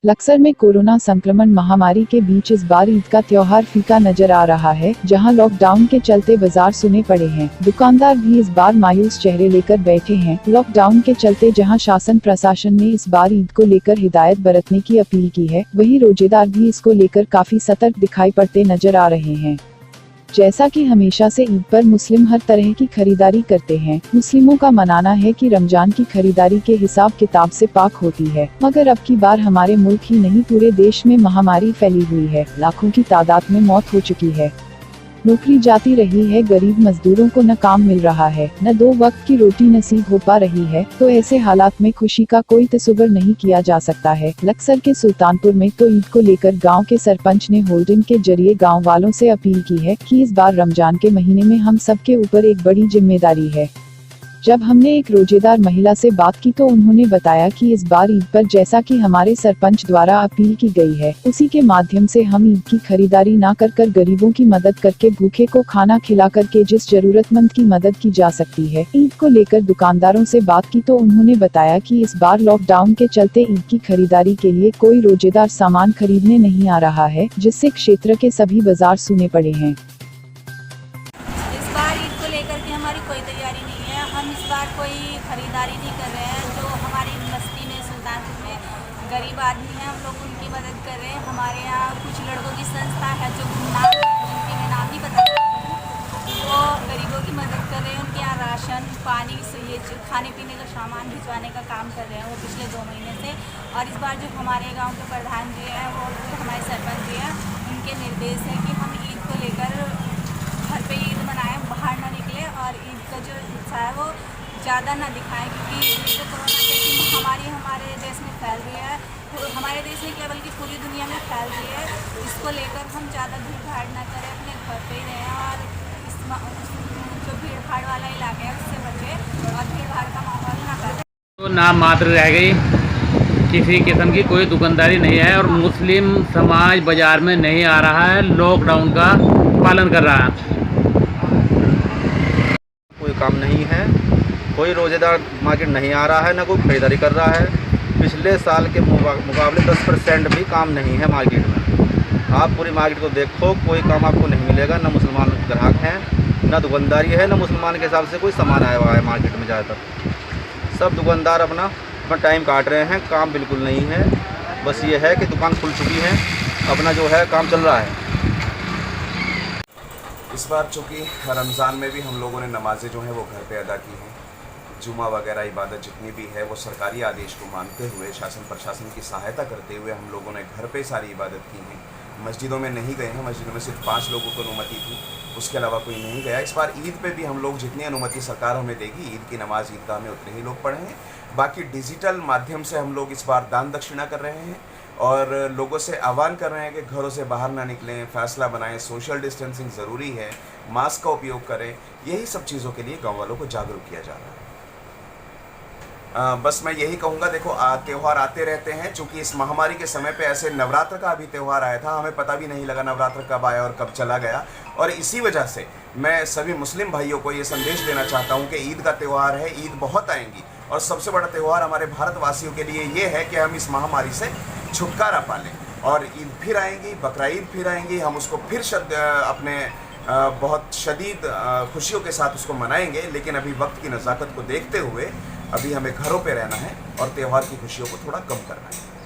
लक्सर में कोरोना संक्रमण महामारी के बीच इस बार ईद का त्योहार फीका नजर आ रहा है। जहां लॉकडाउन के चलते बाजार सुने पड़े हैं, दुकानदार भी इस बार मायूस चेहरे लेकर बैठे हैं। लॉकडाउन के चलते जहां शासन प्रशासन ने इस बार ईद को लेकर हिदायत बरतने की अपील की है, वहीं रोजेदार भी इसको लेकर काफी सतर्क दिखाई पड़ते नजर आ रहे हैं। जैसा कि हमेशा से ईद पर मुस्लिम हर तरह की खरीदारी करते हैं। मुस्लिमों का मानना है कि रमजान की खरीदारी के हिसाब किताब से पाक होती है, मगर अब की बार हमारे मुल्क ही नहीं पूरे देश में महामारी फैली हुई है। लाखों की तादाद में मौत हो चुकी है, नौकरी जाती रही है, गरीब मजदूरों को न काम मिल रहा है, न 2 वक्त की रोटी नसीब हो पा रही है। तो ऐसे हालात में खुशी का कोई तस्वुर नहीं किया जा सकता है। लक्सर के सुल्तानपुर में तो ईद को लेकर गांव के सरपंच ने होर्डिंग के जरिए गांव वालों से अपील की है कि इस बार रमजान के महीने में हम सब के ऊपर एक बड़ी जिम्मेदारी है। जब हमने एक रोजेदार महिला से बात की तो उन्होंने बताया कि इस बार ईद पर जैसा कि हमारे सरपंच द्वारा अपील की गई है, उसी के माध्यम से हम ईद की खरीदारी ना कर गरीबों की मदद करके, भूखे को खाना खिला करके जिस जरूरतमंद की मदद की जा सकती है। ईद को लेकर दुकानदारों से बात की तो उन्होंने बताया कि इस बार लॉकडाउन के चलते ईद की खरीदारी के लिए कोई रोजेदार सामान खरीदने नहीं आ रहा है, जिससे क्षेत्र के सभी बाजार सुने पड़े हैं। इस बार ईद को लेकर के हमारी कोई तैयारी नहीं है। हम इस बार कोई खरीदारी नहीं कर रहे हैं। जो हमारी बस्ती में सुल्तानपुर में गरीब आदमी हैं, हम लोग उनकी मदद कर रहे हैं। हमारे यहाँ कुछ लड़कों की संस्था है जो जिनकी मैं नाम नहीं बता सकती, वो गरीबों की मदद कर रहे हैं। उनके यहाँ राशन पानी से ये खाने पीने का सामान भिजवाने का काम कर रहे हैं वो पिछले 2 महीने से। और इस बार जो हमारे गाँव के प्रधान जी हैं, वो हमारे सरपंच जी हैं, उनके निर्देश है कि हम ईद को लेकर घर पे ईद मनाएं, बाहर ना निकले और ईद का जो उत्साह है वो ज़्यादा ना दिखाएं, क्योंकि जो कोरोना जैसी महामारी हमारे देश में फैल रही है, तो हमारे देश में क्या बल्कि पूरी दुनिया में फैल रही है। इसको लेकर हम ज़्यादा भीड़ भाड़ ना करें, अपने घर पे ही रहें और जो भीड़ भाड़ वाला इलाका है उससे बचें और भीड़ भाड़ का माहौल ना करें। तो नाम मात्र रह गई, किसी किस्म की कोई दुकानदारी नहीं है और मुस्लिम समाज बाजार में नहीं आ रहा है, लॉकडाउन का पालन कर रहा है। कोई काम नहीं है, कोई रोजेदार मार्केट नहीं आ रहा है, ना कोई खरीदारी कर रहा है। पिछले साल के मुकाबले 10% भी काम नहीं है मार्केट में। आप पूरी मार्केट को देखो, कोई काम आपको नहीं मिलेगा। ना मुसलमान ग्राहक हैं, ना दुकानदारी है, ना मुसलमान के हिसाब से कोई सामान आया हुआ है मार्केट में। ज़्यादातर सब दुकानदार अपना टाइम काट रहे हैं, काम बिल्कुल नहीं है। बस ये है कि दुकान खुल चुकी है, अपना जो है काम चल रहा है। इस बार चूँकि रमज़ान में भी हम लोगों ने नमाज़ें जो हैं वो घर पे अदा की हैं। जुमा वगैरह इबादत जितनी भी है वो सरकारी आदेश को मानते हुए, शासन प्रशासन की सहायता करते हुए हम लोगों ने घर पे सारी इबादत की है। मस्जिदों में नहीं गए हैं, मस्जिदों में सिर्फ 5 लोगों को अनुमति थी, उसके अलावा कोई नहीं गया। इस बार ईद पे भी हम लोग जितनी अनुमति सरकार हमें देगी, ईद की नमाज़ ईदगाह में उतने ही लोग पढ़ेंगे। बाकी डिजिटल माध्यम से हम लोग इस बार दान दक्षिणा कर रहे हैं और लोगों से आह्वान कर रहे हैं कि घरों से बाहर ना निकलें, फैसला बनाएं, सोशल डिस्टेंसिंग ज़रूरी है, मास्क का उपयोग करें। यही सब चीज़ों के लिए गाँव वालों को जागरूक किया जा रहा है। बस मैं यही कहूँगा, देखो त्यौहार आते रहते हैं। चूँकि इस महामारी के समय पे ऐसे नवरात्र का अभी त्यौहार आया था, हमें पता भी नहीं लगा नवरात्र कब आया और कब चला गया। और इसी वजह से मैं सभी मुस्लिम भाइयों को ये संदेश देना चाहता हूँ कि ईद का त्यौहार है, ईद बहुत आएंगी और सबसे बड़ा त्यौहार हमारे भारतवासियों के लिए ये है कि हम इस महामारी से छुटकारा पालें। और ईद फिर आएंगी, बकरा ईद फिर आएंगी, हम उसको फिर अपने बहुत शदीद खुशियों के साथ उसको मनाएंगे। लेकिन अभी वक्त की नज़ाकत को देखते हुए अभी हमें घरों पे रहना है और त्यौहार की खुशियों को थोड़ा कम करना है।